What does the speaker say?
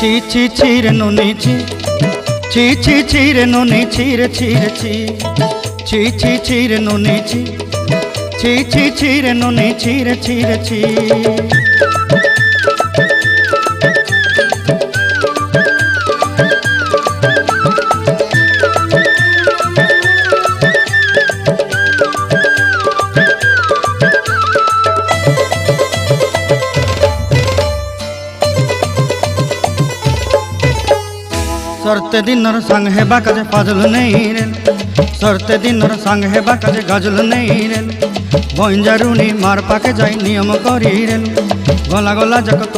ছি ছি ছি রে নুনি ছি ছি ছি ছি রে নুনি ছি রে ছি রে ছি ছি ছি ছি রে নুনি ছি ছি ছি ছি রে নুনি ছি রে ছি রে ছি। सरते दिनर संग हेबा काजे फाजल नहीं रेल सरते दिनर संग हेबा काजे गजल नहीं रेल बंजारुनी मार पाके जाई नियम करी रेल गला गला जक